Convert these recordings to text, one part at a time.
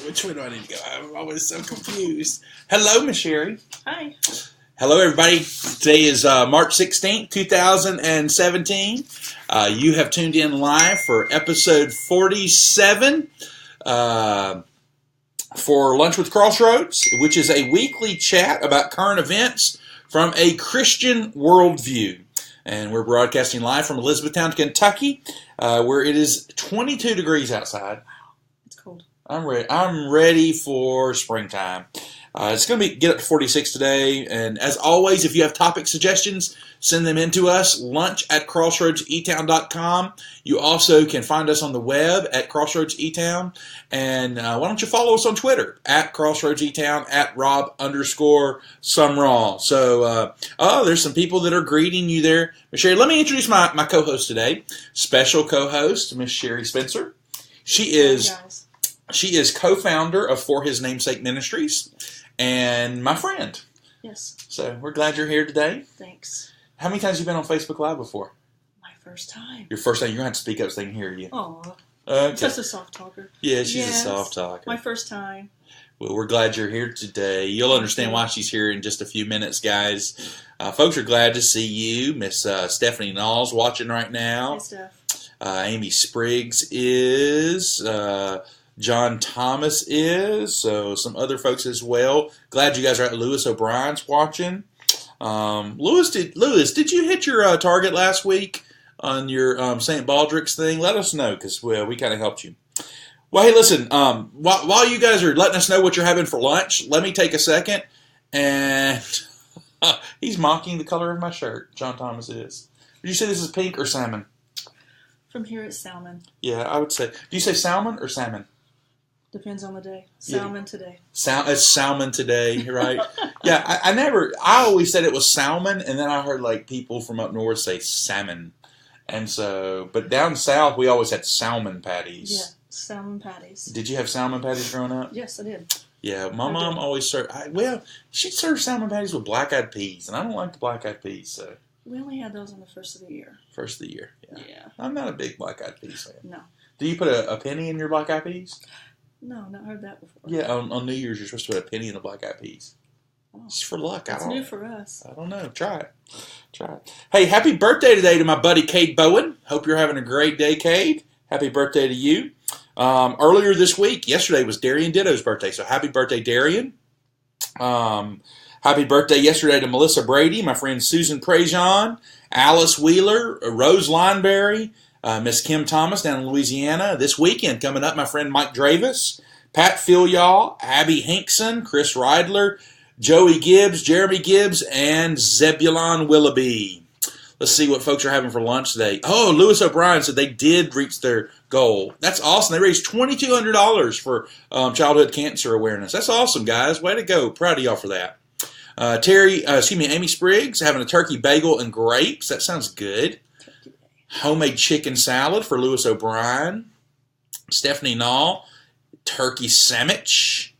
Which way do I need to go? I'm always so confused. Hello, Miss Sherry. Hi. Hello, everybody. Today is March 16th, 2017. You have tuned in live for episode 47 for Lunch with Crossroads, which is a weekly chat about current events from a Christian worldview. And we're broadcasting live from Elizabethtown, Kentucky, where it is 22 degrees outside. It's cold. I'm ready for springtime. It's going to get up to 46 today. And as always, if you have topic suggestions, send them in to us, lunch@crossroadseatown.com. You also can find us on the web at crossroadseatown. And why don't you follow us on Twitter at crossroadseatown, at Rob_Sumrall. So, there's some people that are greeting you there. Miss Sherry, let me introduce my co-host today. Special co-host, Miss Sherry Spencer. She is co-founder of For His Namesake Ministries and my friend. Yes. So we're glad you're here today. Thanks. How many times have you been on Facebook Live before? My first time. Your first time. You're going to have to speak up so they can hear you. Aw. Okay. Such a soft talker. Yeah, she's a soft talker. My first time. Well, we're glad you're here today. You'll understand why she's here in just a few minutes, guys. Folks are glad to see you. Miss Stephanie Knowles watching right now. Hey, Steph. Amy Spriggs is... John Thomas is, so some other folks as well. Glad you guys are at Lewis O'Brien's watching. Lewis, did you hit your target last week on your St. Baldrick's thing? Let us know, because we kind of helped you. Well, hey, listen, while you guys are letting us know what you're having for lunch, let me take a second, and he's mocking the color of my shirt, John Thomas is. Did you say this is pink or salmon? From here it's salmon. Yeah, I would say. Do you say salmon or salmon? Depends on the day. Salmon today. It's salmon today, right? Yeah, I always said it was salmon, and then I heard like people from up north say salmon. And so, but down south, we always had salmon patties. Yeah, salmon patties. Did you have salmon patties growing up? Yes, I did. Yeah, my mom always served, she served salmon patties with black-eyed peas, and I don't like the black-eyed peas, so. We only had those on the first of the year. First of the year, yeah. Yeah. I'm not a big black-eyed peas fan. No. Do you put a penny in your black-eyed peas? No, not heard that before. Yeah, on New Year's, you're supposed to put a penny in the black-eyed peas. Oh, it's for luck. It's new for us. I don't know. Try it. Hey, happy birthday today to my buddy Cade Bowen. Hope you're having a great day, Cade. Happy birthday to you. Earlier this week, yesterday was Darian Ditto's birthday, so happy birthday, Darian. Happy birthday yesterday to Melissa Brady, my friend Susan Prejean, Alice Wheeler, Rose Lineberry, Miss Kim Thomas down in Louisiana. This weekend coming up, my friend Mike Dravis, Pat Filial, Abby Hinkson, Chris Reidler, Joey Gibbs, Jeremy Gibbs, and Zebulon Willoughby. Let's see what folks are having for lunch today. Oh, Lewis O'Brien said they did reach their goal. That's awesome. They raised $2,200 for childhood cancer awareness. That's awesome, guys. Way to go. Proud of y'all for that. Amy Spriggs having a turkey bagel and grapes. That sounds good. Homemade chicken salad for Lewis O'Brien. Stephanie Knoll, turkey sandwich.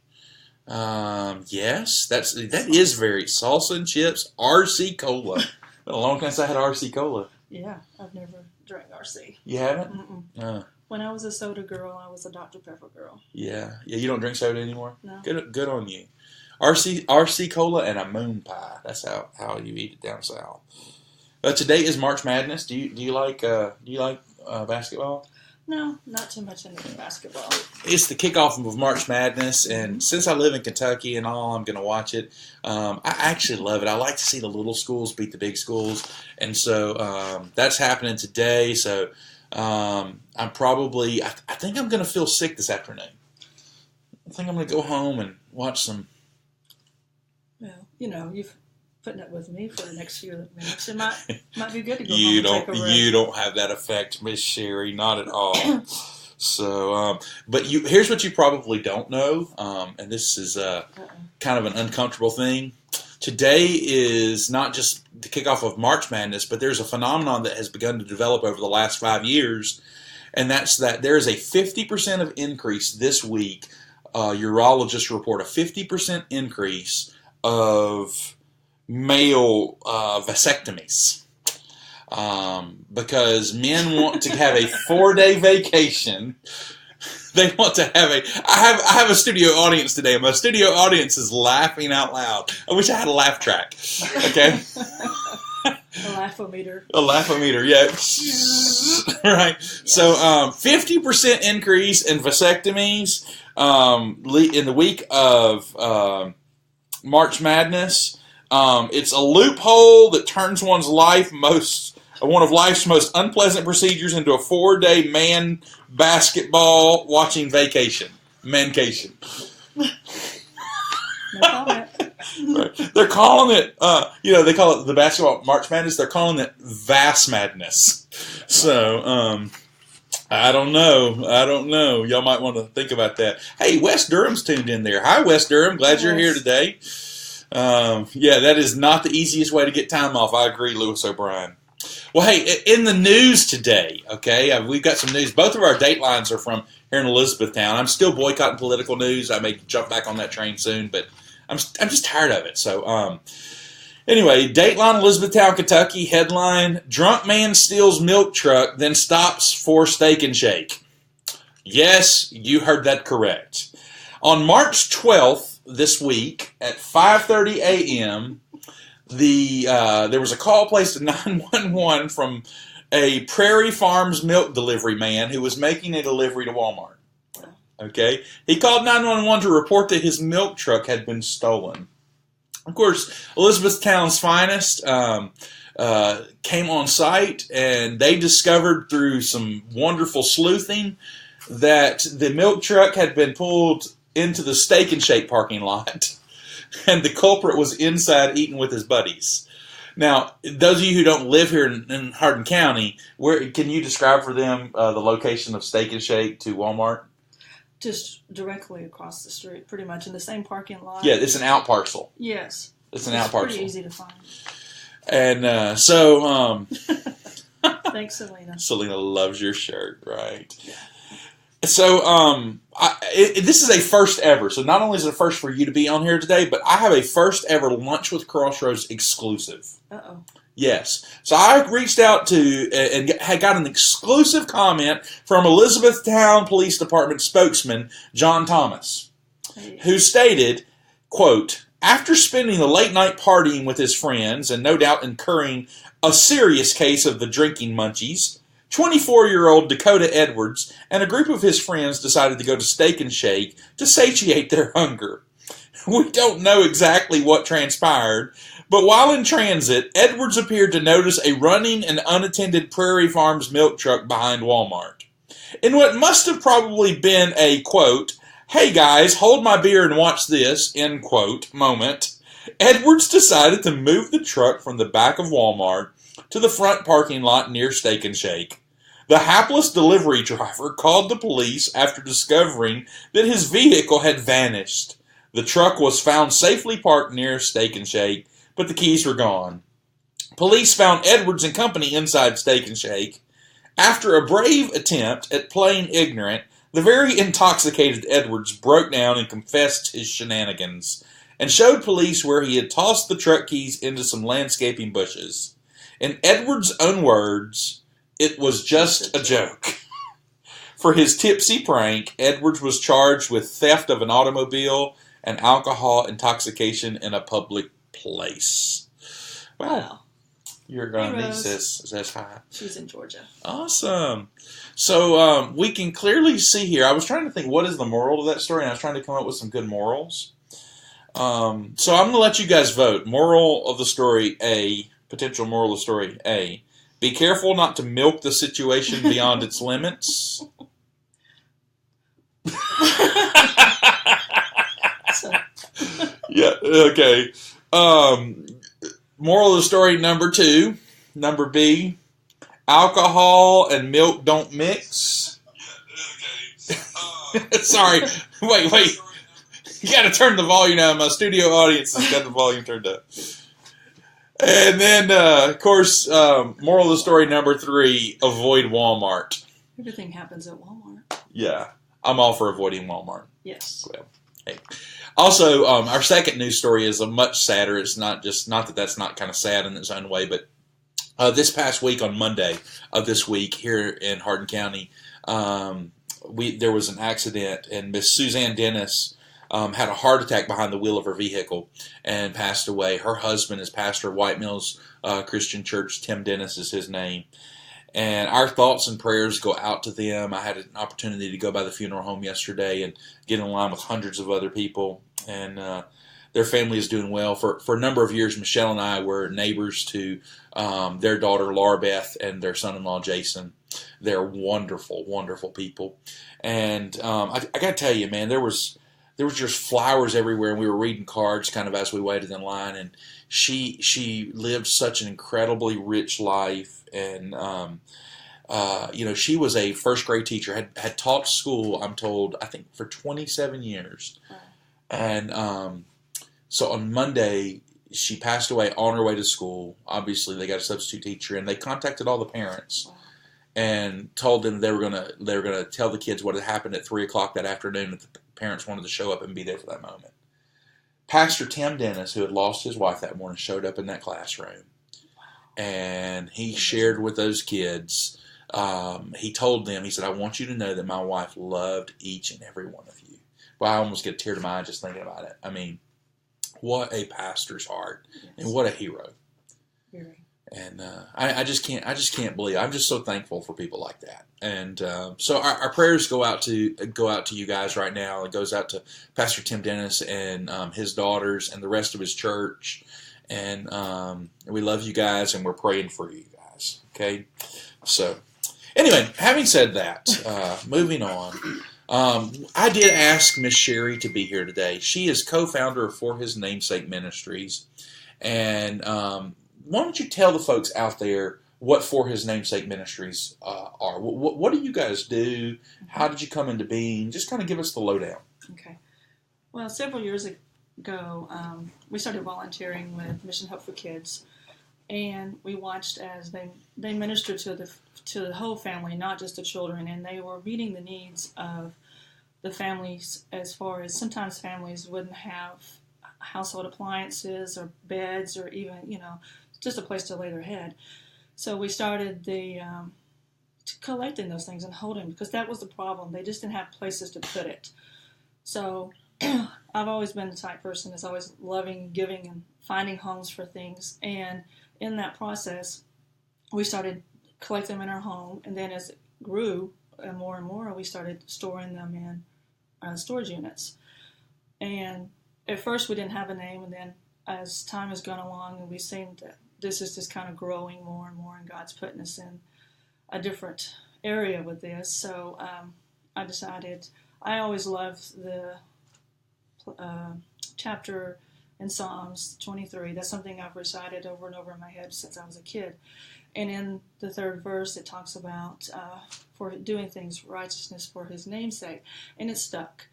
Yes, that is very salsa and chips. RC Cola. Been a long time since I had RC Cola. Yeah, I've never drank RC. You haven't? Mm-mm. When I was a soda girl, I was a Dr. Pepper girl. Yeah. You don't drink soda anymore? No. Good on you. RC Cola and a moon pie. That's how you eat it down south. Today is March Madness. Do you like basketball? No, not too much into basketball. It's the kickoff of March Madness, and since I live in Kentucky and all, I'm going to watch it. I actually love it. I like to see the little schools beat the big schools, and so that's happening today. So I think I'm going to feel sick this afternoon. I think I'm going to go home and watch some. Well, you've putting up with me for the next few minutes. It might be good to go you home and take a rest. You don't have that effect, Miss Sherry, not at all. So, but here's what you probably don't know, and this is kind of an uncomfortable thing. Today is not just the kickoff of March Madness, but there's a phenomenon that has begun to develop over the last 5 years, and that's that there is a 50% of increase this week. Urologists report a 50% increase of male vasectomies because men want to have a 4-day vacation They want to have I have a studio audience today. My studio audience is laughing out loud. I wish I had a laugh track. Okay. A laugh-o-meter. A laugh-o-meter, yeah. Right. Yes. So, 50% increase in vasectomies in the week of March Madness. It's a loophole that turns one of life's most unpleasant procedures into a 4-day man basketball watching vacation. Mancation. No comment. Right. They're calling it, they call it the basketball March Madness. They're calling it Vass Madness. So, I don't know. Y'all might want to think about that. Hey, Wes Durham's tuned in there. Hi, Wes Durham. Glad you're here today. That is not the easiest way to get time off. I agree, Lewis O'Brien. Well, hey, in the news today, okay, we've got some news. Both of our datelines are from here in Elizabethtown. I'm still boycotting political news. I may jump back on that train soon, but I'm just tired of it. So, anyway, Dateline, Elizabethtown, Kentucky, headline, drunk man steals milk truck, then stops for steak and shake. Yes, you heard that correct. On March 12th this week at 5:30 a.m., there was a call placed to 911 from a Prairie Farms milk delivery man who was making a delivery to Walmart. Okay, he called 911 to report that his milk truck had been stolen. Of course, Elizabethtown's finest came on site, and they discovered through some wonderful sleuthing that the milk truck had been pulled into the Steak and Shake parking lot, and the culprit was inside eating with his buddies. Now, those of you who don't live here in Hardin County, where can you describe for them the location of Steak and Shake to Walmart? Just directly across the street, pretty much in the same parking lot. Yeah, it's an out parcel. Yes. It's an out parcel. Pretty easy to find. And Thanks, Selena. Selena loves your shirt, right? Yeah. So this is a first ever. So not only is it a first for you to be on here today, but I have a first ever Lunch with Crossroads exclusive. Uh-oh. Yes. So I reached out to and had got an exclusive comment from Elizabethtown Police Department spokesman John Thomas, who stated, quote, after spending the late night partying with his friends and no doubt incurring a serious case of the drinking munchies, 24-year-old Dakota Edwards and a group of his friends decided to go to Steak and Shake to satiate their hunger. We don't know exactly what transpired, but while in transit, Edwards appeared to notice a running and unattended Prairie Farms milk truck behind Walmart. In what must have probably been a, quote, hey guys, hold my beer and watch this, end quote, moment, Edwards decided to move the truck from the back of Walmart to the front parking lot near Steak and Shake. The hapless delivery driver called the police after discovering that his vehicle had vanished. The truck was found safely parked near Steak and Shake, but the keys were gone. Police found Edwards and company inside Steak and Shake. After a brave attempt at playing ignorant, the very intoxicated Edwards broke down and confessed his shenanigans, and showed police where he had tossed the truck keys into some landscaping bushes. In Edwards' own words, it was just a joke. For his tipsy prank, Edwards was charged with theft of an automobile and alcohol intoxication in a public place. Wow. Your niece says hi. She's in Georgia. Awesome. So we can clearly see here. I was trying to think, what is the moral of that story? And I was trying to come up with some good morals. So I'm going to let you guys vote. Moral of the story A. Potential moral of the story A. Be careful not to milk the situation beyond its limits. Yeah, okay. Moral of the story number 2. Number B. Alcohol and milk don't mix. Sorry. Wait. You got to turn the volume down. My studio audience has got the volume turned up. And then, of course, moral of the story number 3, avoid Walmart. Everything happens at Walmart. Yeah. I'm all for avoiding Walmart. Yes. Well, hey. Also, our second news story is a much sadder. It's not that that's not kind of sad in its own way, but this past week on Monday of this week here in Hardin County, there was an accident, and Miss Suzanne Dennis had a heart attack behind the wheel of her vehicle and passed away. Her husband is pastor of White Mills Christian Church. Tim Dennis is his name. And our thoughts and prayers go out to them. I had an opportunity to go by the funeral home yesterday and get in line with hundreds of other people. And their family is doing well. For a number of years, Michelle and I were neighbors to their daughter, Laura Beth, and their son-in-law, Jason. They're wonderful, wonderful people. And I got to tell you, man, there was just flowers everywhere, and we were reading cards kind of as we waited in line. And she lived such an incredibly rich life. And she was a first grade teacher, had taught school, I'm told, I think for 27 years. And so on Monday, she passed away on her way to school. Obviously, they got a substitute teacher, and they contacted all the parents and told them they were gonna tell the kids what had happened at 3:00 that afternoon. If the parents wanted to show up and be there for that moment. Pastor Tim Dennis, who had lost his wife that morning, showed up in that classroom, and he shared with those kids. He told them, he said, "I want you to know that my wife loved each and every one of you." Well, I almost get a tear to my eye just thinking about it. I mean, what a pastor's heart, and what a hero. Very. And I just can't believe. I'm just so thankful for people like that. And so our prayers go out to you guys right now. It goes out to Pastor Tim Dennis and his daughters and the rest of his church. And we love you guys, and we're praying for you guys. Okay. So anyway, having said that, moving on. I did ask Miss Sherry to be here today. She is co-founder of For His Namesake Ministries. And why don't you tell the folks out there what For His Namesake Ministries are? What do you guys do? How did you come into being? Just kind of give us the lowdown. Okay. Well, several years ago, we started volunteering with Mission Hope for Kids. And we watched as they ministered to the whole family, not just the children, and they were meeting the needs of the families. As far as sometimes families wouldn't have household appliances or beds or even just a place to lay their head. So we started collecting those things and holding, because that was the problem. They just didn't have places to put it. So I've always been the type person that's always loving giving and finding homes for things. And in that process, we started collecting them in our home. And then as it grew more and more, we started storing them in storage units. And at first we didn't have a name. And then as time has gone along, and we've seen that this is just kind of growing more and more, and God's putting us in a different area with this. So I decided, I always loved the chapter in Psalms 23. That's something I've recited over and over in my head since I was a kid. And in the third verse, it talks about for doing things righteousness for His name's sake, and it stuck.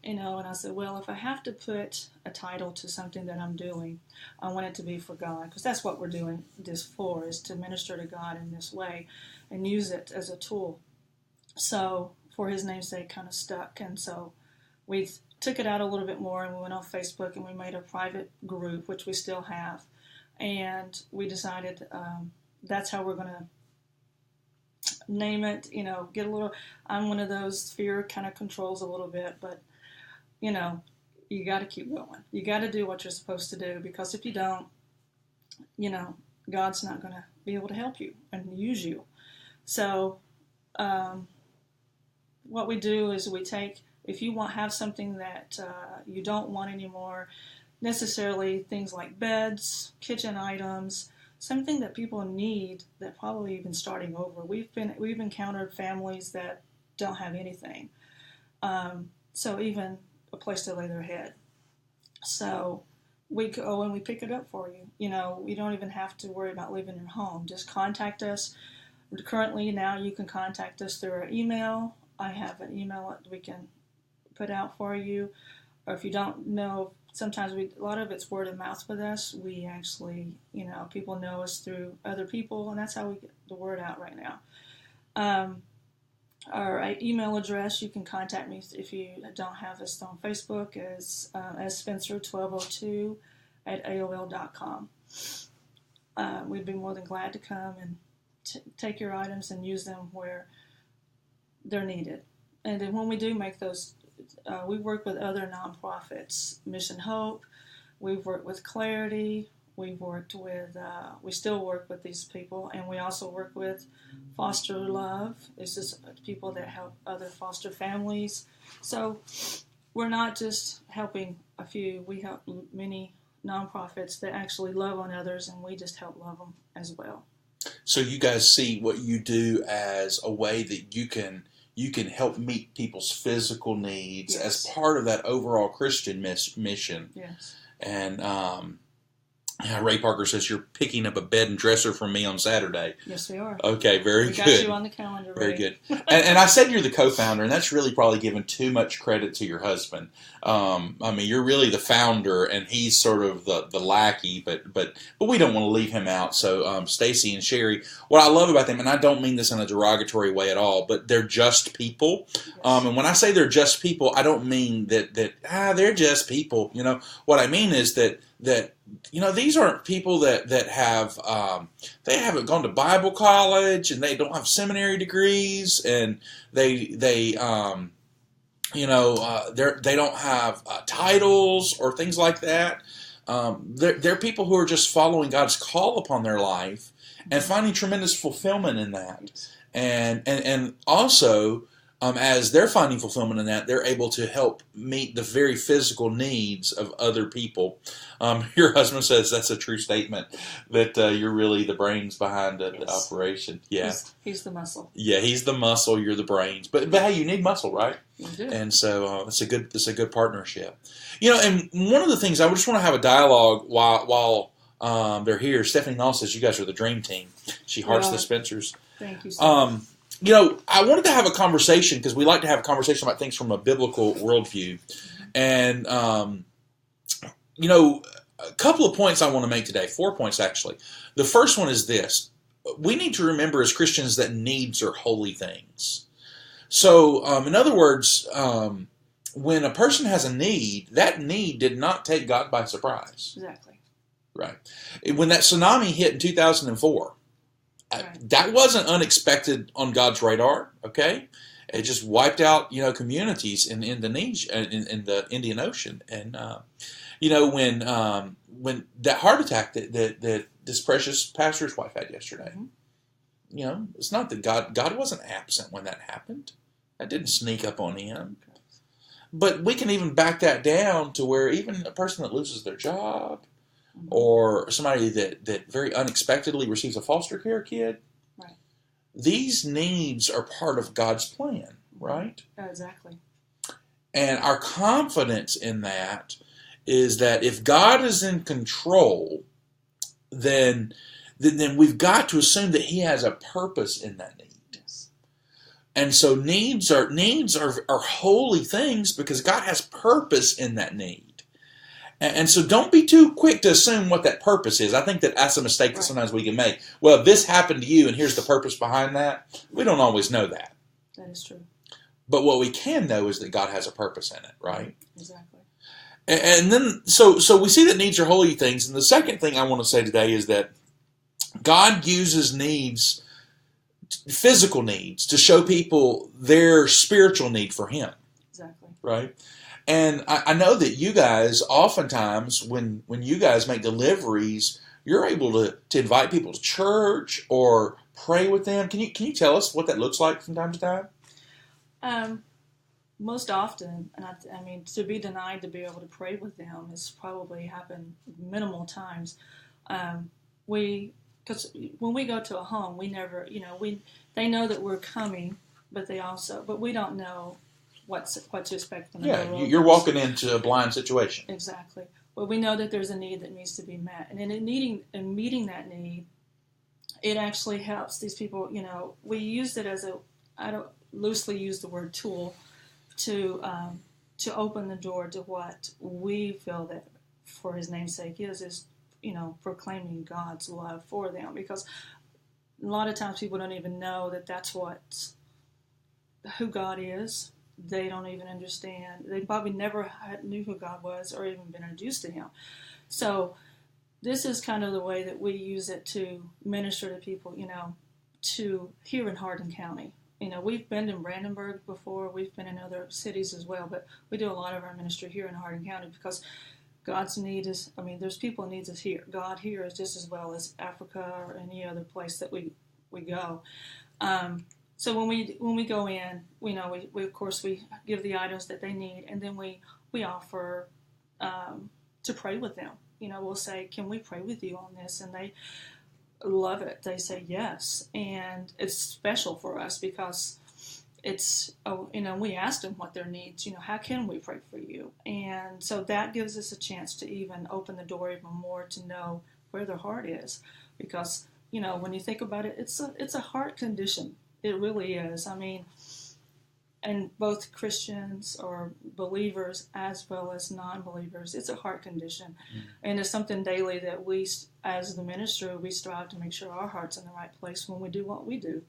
And I said, well, if I have to put a title to something that I'm doing, I want it to be for God, because that's what we're doing this for, is to minister to God in this way and use it as a tool. So for His name's sake kind of stuck, and so we took it out a little bit more, and we went on Facebook and we made a private group, which we still have, and we decided that's how we're going to name it. Get a little, I'm one of those, fear kind of controls a little bit, but you got to keep going. You got to do what you're supposed to do, because if you don't, God's not going to be able to help you and use you. So what we do is we take, if you have something that you don't want anymore, necessarily things like beds, kitchen items, something that people need that probably even starting over. We've encountered families that don't have anything. So even a place to lay their head. So we go and we pick it up for you. You don't even have to worry about leaving your home. Just contact us. Currently now you can contact us through our email. I have an email that we can put out for you. Or if you don't know, sometimes a lot of it's word of mouth with us. We actually, people know us through other people, and that's how we get the word out right now. Our email address, you can contact me if you don't have us on Facebook, as Spencer1202 at AOL.com. We'd be more than glad to come and take your items and use them where they're needed. And then when we do make those, we work with other nonprofits, Mission Hope. We've worked with Clarity. We've worked with, we still work with these people, and we also work with Foster Love. This is people that help other foster families. So we're not just helping a few. We help many nonprofits that actually love on others, and we just help love them as well. So you guys see what you do as a way that you can help meet people's physical needs as part of that overall Christian mission. Yes. And Ray Parker says you're picking up a bed and dresser from me on Saturday. Yes, we are. Okay, very we good. We got you on the calendar, Ray. Very good. And I said you're the co-founder, and that's really probably giving too much credit to your husband. I mean, you're really the founder, and he's sort of the lackey, but we don't want to leave him out. So Stacy and Sherry, what I love about them, and I don't mean this in a derogatory way at all, but they're just people. Yes. And when I say they're just people, I don't mean that they're just people. You know, what I mean is that you know, these aren't people that have they haven't gone to Bible college, and they don't have seminary degrees, and they don't have titles or things like that. They're people who are just following God's call upon their life and finding tremendous fulfillment in that, and also. As they're finding fulfillment in that, they're able to help meet the very physical needs of other people. Your husband says that's a true statement, that you're really the brains behind the operation. Yeah, he's the muscle. Yeah, he's the muscle. You're the brains. But hey, you need muscle, right? You do. And so it's a good partnership. You know, and one of the things I just want to have a dialogue while they're here. Stephanie Nall says you guys are the dream team. She hearts the Spencers. Thank you so much. You know, I wanted to have a conversation because we like to have a conversation about things from a biblical worldview. And, you know, a couple of points I want to make today, 4 points actually. The first one is this. We need to remember as Christians that needs are holy things. So, in other words, when a person has a need, that need did not take God by surprise. Exactly. Right. When that tsunami hit in 2004, right. That wasn't unexpected on God's radar, okay? It just wiped out, you know, communities in Indonesia, in the Indian Ocean. And, you know, when that heart attack that this precious pastor's wife had yesterday, you know, it's not that God wasn't absent when that happened. That didn't sneak up on him. But we can even back that down to where even a person that loses their job, or somebody that very unexpectedly receives a foster care kid. Right. These needs are part of God's plan, right? Exactly. And our confidence in that is that if God is in control, then we've got to assume that He has a purpose in that need. Yes. And so needs are holy things because God has purpose in that need. And so don't be too quick to assume what that purpose is. I think that's a mistake that sometimes we can make. Well, this happened to you, and here's the purpose behind that. We don't always know that. That is true. But what we can know is that God has a purpose in it, right? Exactly. And then, so we see that needs are holy things. And the second thing I want to say today is that God uses needs, physical needs, to show people their spiritual need for Him. Exactly. Right? And I know that you guys, oftentimes, when you guys make deliveries, you're able to invite people to church or pray with them. Can you tell us what that looks like from time to time? Most often, and I mean, to be denied to be able to pray with them has probably happened minimal times. Because when we go to a home, we never, you know, they know that we're coming, but we don't know what to expect from the door. You're walking into a blind situation. Exactly. Well, we know that there's a need that needs to be met, and in meeting that need, it actually helps these people. You know, we use it as I don't loosely use the word tool to open the door to what we feel that for His name's sake is you know, proclaiming God's love for them, because a lot of times people don't even know that that's who God is. They don't even understand. They probably never knew who God was or even been introduced to Him. So this is kind of the way that we use it to minister to people, you know, here in Hardin County. we've been in Brandenburg before. We've been in other cities as well, but we do a lot of our ministry here in Hardin County because God's need is, there's people needs us here. God here is just as well as Africa or any other place that we go. So when we go in, we of course we give the items that they need, and then we offer to pray with them. We'll say, can we pray with you on this? And they love it. They say yes, and it's special for us because it's we asked them what their needs. How can we pray for you? And so that gives us a chance to even open the door even more to know where their heart is, because when you think about it, it's a heart condition. It really is. And both Christians or believers as well as non-believers, it's a heart condition. And it's something daily that we, as the ministry, we strive to make sure our heart's in the right place when we do what we do.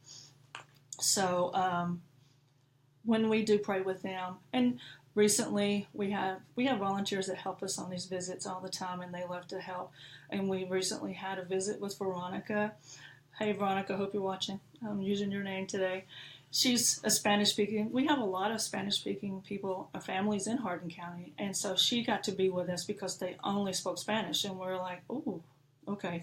So when we do pray with them, and recently we have volunteers that help us on these visits all the time, and they love to help. And we recently had a visit with Veronica. Hey, Veronica, hope you're watching. I'm using your name today. She's a Spanish-speaking. We have a lot of Spanish-speaking people, families in Hardin County, and so she got to be with us because they only spoke Spanish, and we're like, oh, okay.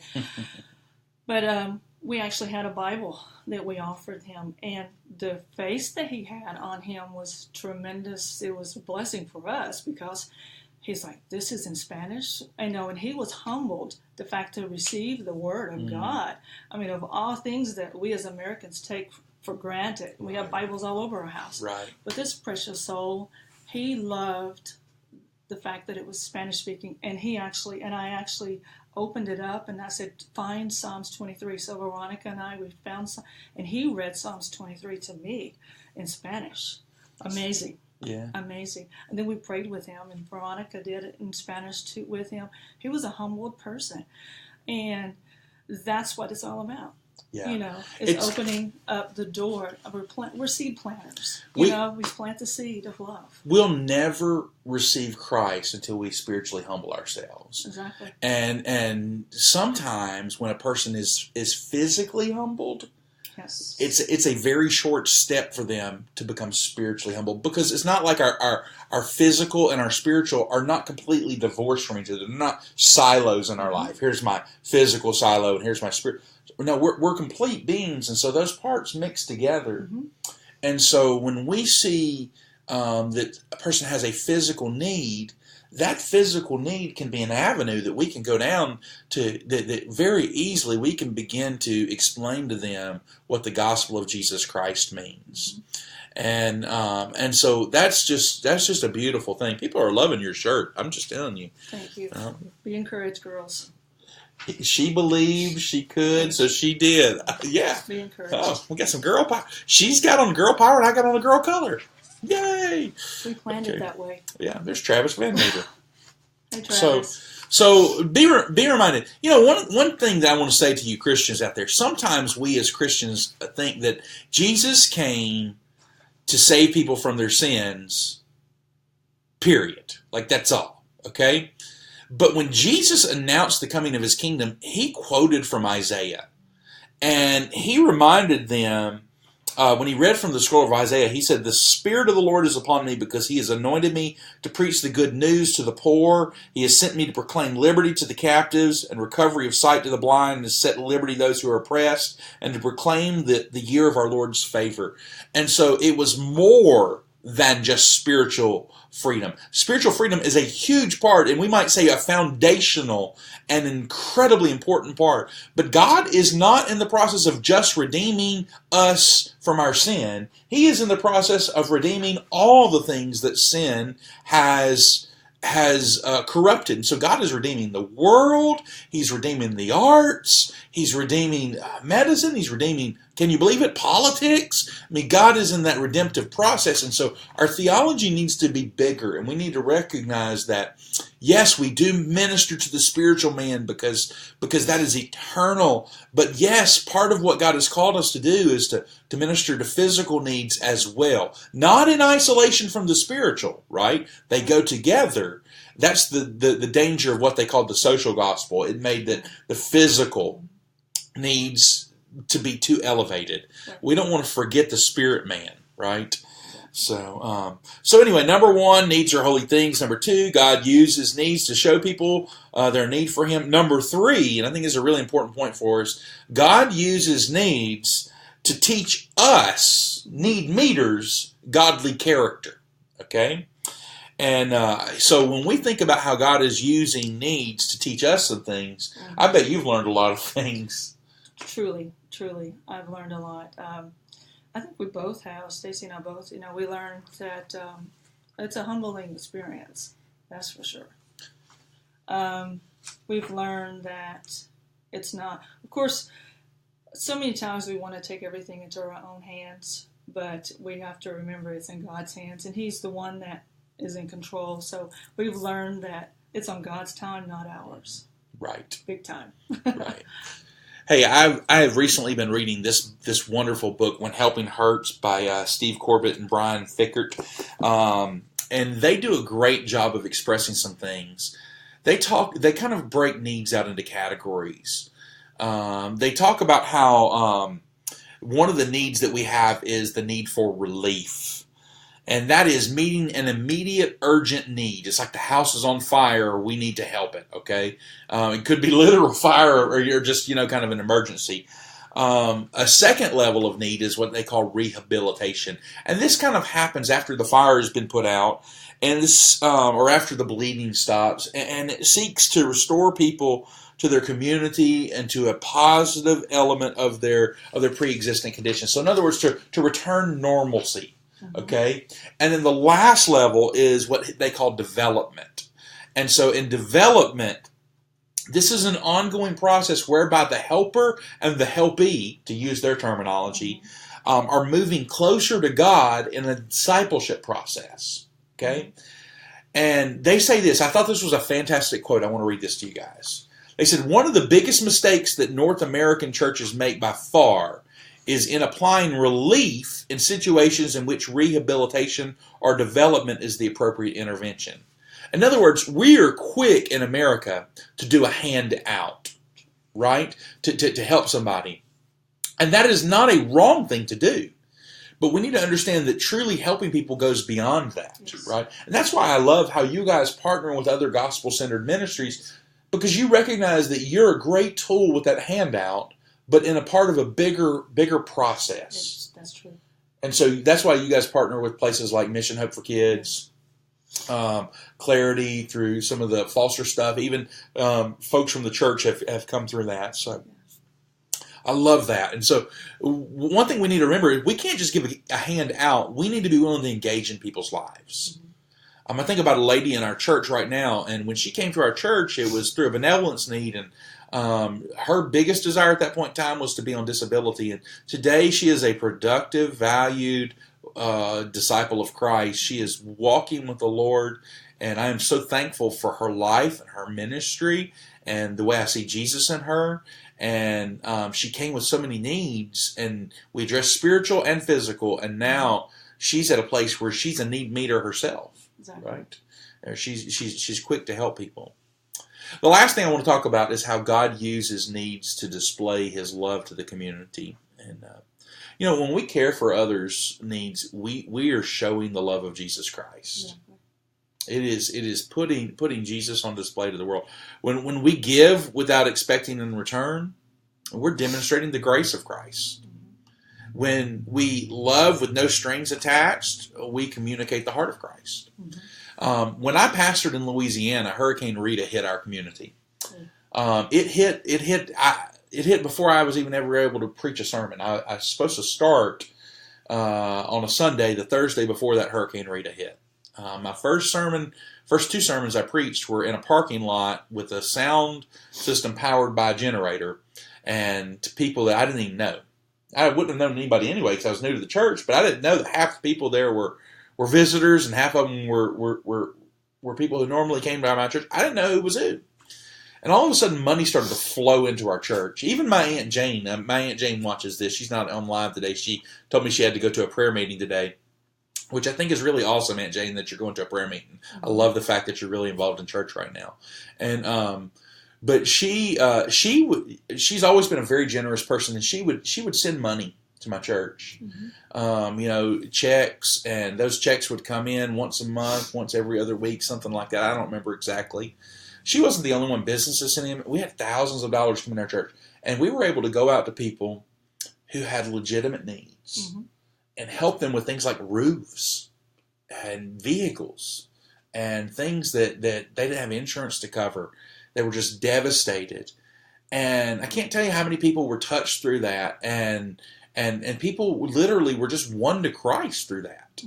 But we actually had a Bible that we offered him, and the face that he had on him was tremendous. It was a blessing for us because he's like, this is in Spanish. I know, and he was humbled, the fact to receive the Word of God. Of all things that we as Americans take for granted. We have Bibles all over our house. Right. But this precious soul, he loved the fact that it was Spanish speaking, and I actually opened it up and I said, find Psalms 23. So Veronica and I, we found some, and he read Psalms 23 to me in Spanish. Amazing. Yeah. Amazing. And then we prayed with him, and Veronica did it in Spanish too with him. He was a humbled person. And that's what it's all about. Yeah. It's opening up the door. We're seed planters. We plant the seed of love. We'll never receive Christ until we spiritually humble ourselves. Exactly. And sometimes when a person is physically humbled, yes, it's a very short step for them to become spiritually humble, because it's not like our physical and our spiritual are not completely divorced from each other. They're not silos in our life. Here's my physical silo and here's my spirit. No, we're complete beings, and so those parts mix together. And so when we see that a person has a physical need, that physical need can be an avenue that we can go down to, that very easily we can begin to explain to them what the gospel of Jesus Christ means. And so that's just a beautiful thing. People are loving your shirt. I'm just telling you. Thank you. Be encouraged, girls. She believed she could, so she did. Yeah. Be encouraged. Oh, we got some girl power. She's got on girl power, and I got on the girl color. Yay! We planned it that way. Yeah, there's Travis Van Meter. Hey, Travis. So be reminded. One thing that I want to say to you Christians out there, sometimes we as Christians think that Jesus came to save people from their sins, period. Like, that's all, okay? But when Jesus announced the coming of his kingdom, he quoted from Isaiah. And he reminded them, when he read from the scroll of Isaiah, he said, "The Spirit of the Lord is upon me, because he has anointed me to preach the good news to the poor. He has sent me to proclaim liberty to the captives and recovery of sight to the blind, and to set liberty those who are oppressed, and to proclaim the year of our Lord's favor." And so it was more than just spiritual freedom. Spiritual freedom is a huge part, and we might say a foundational and incredibly important part. But God is not in the process of just redeeming us from our sin. He is in the process of redeeming all the things that sin has corrupted. And so God is redeeming the world. He's redeeming the arts. He's redeeming medicine. He's redeeming, can you believe it, politics? God is in that redemptive process. And so our theology needs to be bigger, and we need to recognize that, yes, we do minister to the spiritual man because that is eternal. But yes, part of what God has called us to do is to minister to physical needs as well. Not in isolation from the spiritual, right? They go together. That's the danger of what they called the social gospel. It made that the physical needs to be too elevated. Right. We don't want to forget the spirit man, right? So anyway, number one, needs are holy things. Number two, God uses needs to show people their need for Him. Number three, and I think is a really important point for us, God uses needs to teach us, need meters, godly character. Okay? And so when we think about how God is using needs to teach us some things, I bet you've learned a lot of things. Truly, I've learned a lot. I think we both have, Stacy and I both, we learned that it's a humbling experience, that's for sure. We've learned that it's not, of course, so many times we want to take everything into our own hands, but we have to remember it's in God's hands, and He's the one that is in control. So we've learned that it's on God's time, not ours. Right. Big time. Right. Hey, I have recently been reading this wonderful book, When Helping Hurts, by Steve Corbett and Brian Fickert. And they do a great job of expressing some things. They kind of break needs out into categories. They talk about how one of the needs that we have is the need for relief. And that is meeting an immediate, urgent need. It's like the house is on fire, we need to help it, okay? It could be literal fire, or you're just, kind of an emergency. A second level of need is what they call rehabilitation. And this kind of happens after the fire has been put out, and this, or after the bleeding stops, and it seeks to restore people to their community and to a positive element of their pre-existing condition. So in other words, to return normalcy. Okay, and then the last level is what they call development. And so in development, this is an ongoing process whereby the helper and the helpee, to use their terminology, are moving closer to God in a discipleship process. Okay, and they say this. I thought this was a fantastic quote. I want to read this to you guys. They said, one of the biggest mistakes that North American churches make by far is in applying relief in situations in which rehabilitation or development is the appropriate intervention. In other words, we are quick in America to do a handout, right? To help somebody. And that is not a wrong thing to do. But we need to understand that truly helping people goes beyond that, yes. Right? And that's why I love how you guys partner with other gospel-centered ministries, because you recognize that you're a great tool with that handout, but in a part of a bigger process. Yes, that's true. And so that's why you guys partner with places like Mission Hope for Kids, Clarity, through some of the foster stuff. Even folks from the church have come through that. So I love that. And so one thing we need to remember is we can't just give a hand out. We need to be willing to engage in people's lives. I think about a lady in our church right now, and when she came to our church, it was through a benevolence need, and her biggest desire at that point in time was to be on disability. And today she is a productive, valued disciple of Christ. She is walking with the Lord, and I am so thankful for her life and her ministry and the way I see Jesus in her. And she came with so many needs, and we addressed spiritual and physical, and now she's at a place where she's a need meter herself. Exactly. Right? She's quick to help people. The last thing I want to talk about is how God uses needs to display His love to the community. And when we care for others' needs, we are showing the love of Jesus Christ. Yeah. It is putting Jesus on display to the world. When we give without expecting in return, we're demonstrating the grace of Christ. When we love with no strings attached, we communicate the heart of Christ. When I pastored in Louisiana, Hurricane Rita hit our community. It hit before I was even ever able to preach a sermon. I was supposed to start on a Sunday, the Thursday before that Hurricane Rita hit. My first two sermons I preached were in a parking lot with a sound system powered by a generator, and to people that I didn't even know. I wouldn't have known anybody anyway because I was new to the church, but I didn't know that half the people there were visitors and half of them were people who normally came to my church. I didn't know who was who. And all of a sudden, money started to flow into our church. Even my Aunt Jane watches this. She's not on live today. She told me she had to go to a prayer meeting today, which I think is really awesome, Aunt Jane, that you're going to a prayer meeting. I love the fact that you're really involved in church right now. And But she's always been a very generous person, and she would send money to my church, checks, and those checks would come in once a month, once every other week, something like that. I don't remember exactly. She wasn't the only one. Businesses sending in. We had thousands of dollars come in our church, and we were able to go out to people who had legitimate needs and help them with things like roofs and vehicles and things that they didn't have insurance to cover. They were just devastated. And I can't tell you how many people were touched through that, and people literally were just won to Christ through that.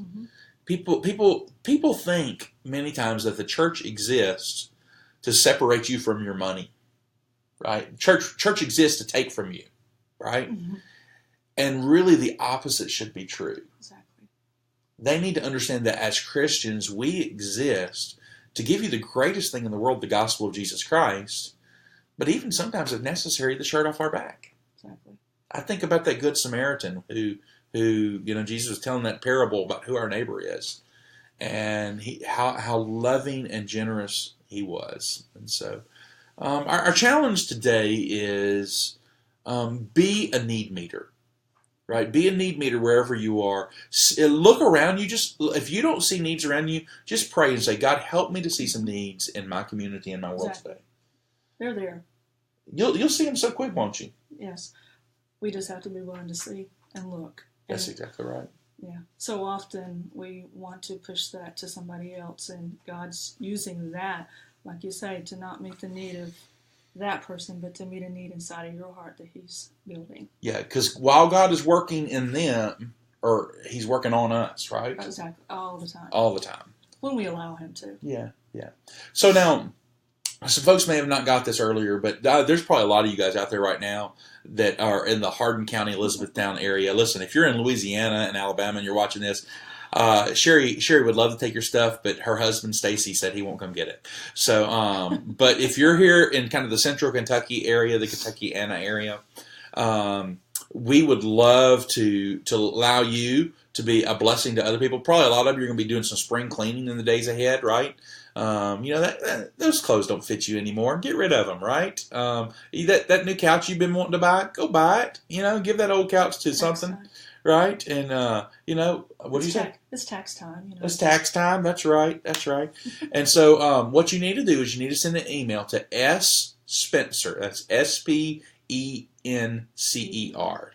People think many times that the church exists to separate you from your money, right? Church exists to take from you, right? And really the opposite should be true. Exactly. They need to understand that as Christians, we exist to give you the greatest thing in the world, the gospel of Jesus Christ, but even sometimes, if necessary, the shirt off our back. Exactly. I think about that Good Samaritan who Jesus was telling that parable about who our neighbor is, and how loving and generous he was. And so our challenge today is be a need meter. Right? Be a need meter wherever you are. Look around you. If you don't see needs around you, just pray and say, God, help me to see some needs in my community, in my world today. They're there. You'll see them so quick, won't you? Yes. We just have to be willing to see and look. That's exactly right. Yeah. So often we want to push that to somebody else, and God's using that, like you say, to not meet the need of that person, but to meet a need inside of your heart that he's building. Yeah, because while God is working in them, or he's working on us, right? Exactly. All the time. All the time. When we allow him to. Yeah. So now, some folks may have not got this earlier, but there's probably a lot of you guys out there right now that are in the Hardin County, Elizabethtown area. Listen, if you're in Louisiana and Alabama and you're watching this, Sherry would love to take your stuff, but her husband Stacy said he won't come get it. So, but if you're here in kind of the central Kentucky area, the Kentuckiana area, we would love to allow you to be a blessing to other people. Probably a lot of you are going to be doing some spring cleaning in the days ahead, right? Those clothes don't fit you anymore. Get rid of them, right? That new couch you've been wanting to buy, go buy it. Give that old couch to something. Right? And, what do you say? It's tax time. It's tax time. That's right. And so what you need to do is you need to send an email to S. Spencer. That's SPENCER.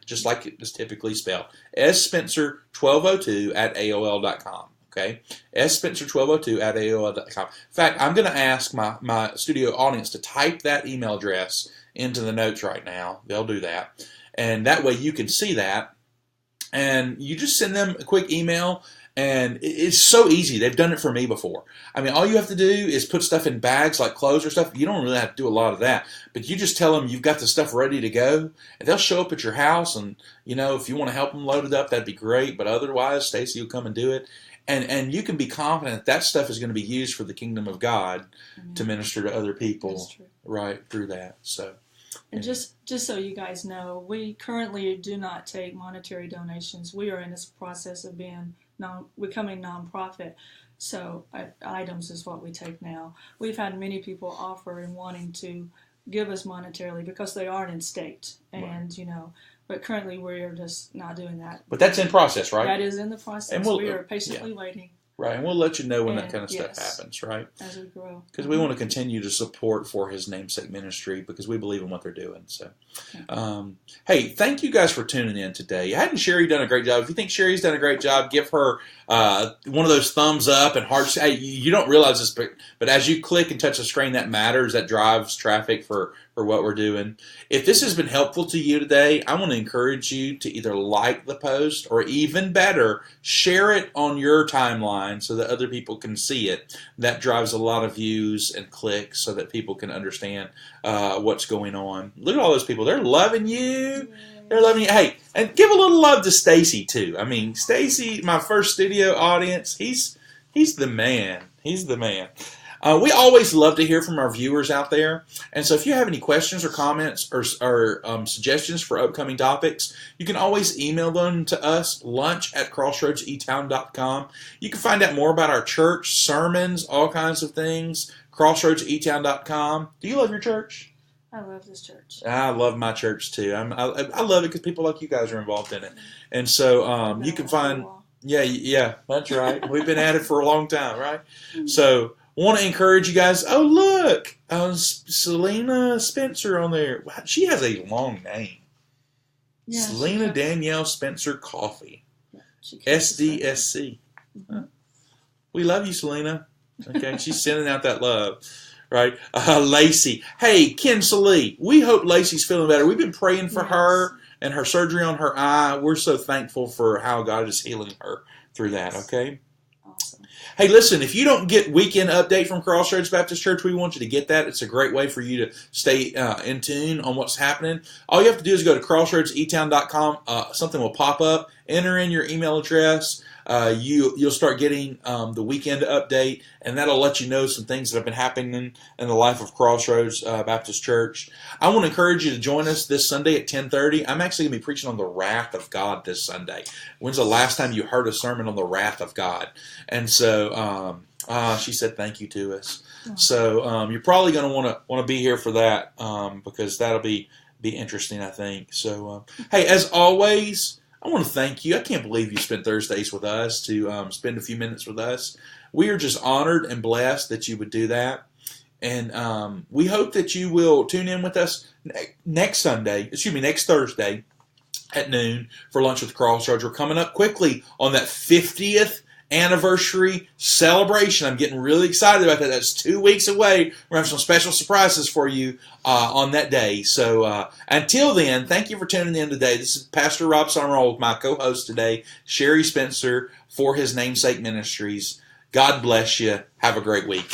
Just like it is typically spelled. SSpencer1202 at AOL.com. Okay? SSpencer1202 at AOL.com. In fact, I'm going to ask my studio audience to type that email address into the notes right now. They'll do that. And that way you can see that. And you just send them a quick email, and it's so easy. They've done it for me before. I mean, all you have to do is put stuff in bags like clothes or stuff. You don't really have to do a lot of that. But you just tell them you've got the stuff ready to go, and they'll show up at your house. And, if you want to help them load it up, that'd be great. But otherwise, Stacy will come and do it. And you can be confident that stuff is going to be used for the kingdom of God to minister to other people right through that. So. And just so you guys know, we currently do not take monetary donations. We are in this process of becoming nonprofit. So items is what we take now. We've had many people offer and wanting to give us monetarily because they aren't in state. And, but currently we are just not doing that. But that's in process, right? That is in the process. And we are patiently waiting. Right, and we'll let you know when that kind of stuff happens, right? As we grow. Because we want to continue to support for his namesake ministry because we believe in what they're doing. So, hey, thank you guys for tuning in today. Hadn't Sherry done a great job? If you think Sherry's done a great job, give her one of those thumbs up and hearts. Hey, you don't realize this, but as you click and touch the screen, that matters. That drives traffic for what we're doing. If this has been helpful to you today, I want to encourage you to either like the post or even better, share it on your timeline so that other people can see it. That drives a lot of views and clicks so that people can understand what's going on. Look at all those people. They're loving you. They're loving you. Hey, and give a little love to Stacy, too. I mean, Stacy, my first studio audience, he's the man. He's the man. We always love to hear from our viewers out there. And so if you have any questions or comments or suggestions for upcoming topics, you can always email them to us, lunch@crossroadsetown.com. You can find out more about our church, sermons, all kinds of things, crossroadsetown.com. Do you love your church? I love this church. I love my church too. I love it because people like you guys are involved in it, and so you can find. Yeah, that's right. We've been at it for a long time, right? Mm-hmm. So want to encourage you guys. Oh look, Selena Spencer on there. Wow, she has a long name. Yeah, Selena Danielle Spencer Coffee. Yeah, SDSC. Mm-hmm. We love you, Selena. Okay, she's sending out that love. Right, Lacey. Hey, Kinsley. We hope Lacey's feeling better. We've been praying for her and her surgery on her eye. We're so thankful for how God is healing her through that. Okay. Awesome. Hey, listen. If you don't get weekend update from Crossroads Baptist Church, we want you to get that. It's a great way for you to stay in tune on what's happening. All you have to do is go to crossroadseatown.com. Something will pop up. Enter in your email address. You'll start getting the weekend update, and that'll let you know some things that have been happening in the life of Crossroads Baptist Church. I want to encourage you to join us this Sunday at 10:30. I'm actually going to be preaching on the wrath of God this Sunday. When's the last time you heard a sermon on the wrath of God? And so she said thank you to us. So you're probably going to want to be here for that because that'll be interesting, I think. So hey, as always, I want to thank you. I can't believe you spent Thursdays with us to spend a few minutes with us. We are just honored and blessed that you would do that. And we hope that you will tune in with us next Thursday at noon for Lunch with Crossroads. We're coming up quickly on that 50th anniversary celebration. I'm getting really excited about that. That's 2 weeks away. We're going to have some special surprises for you on that day. So until then, thank you for tuning in today. This is Pastor Rob Summerall with my co-host today, Sherry Spencer, for His Namesake Ministries. God bless you. Have a great week.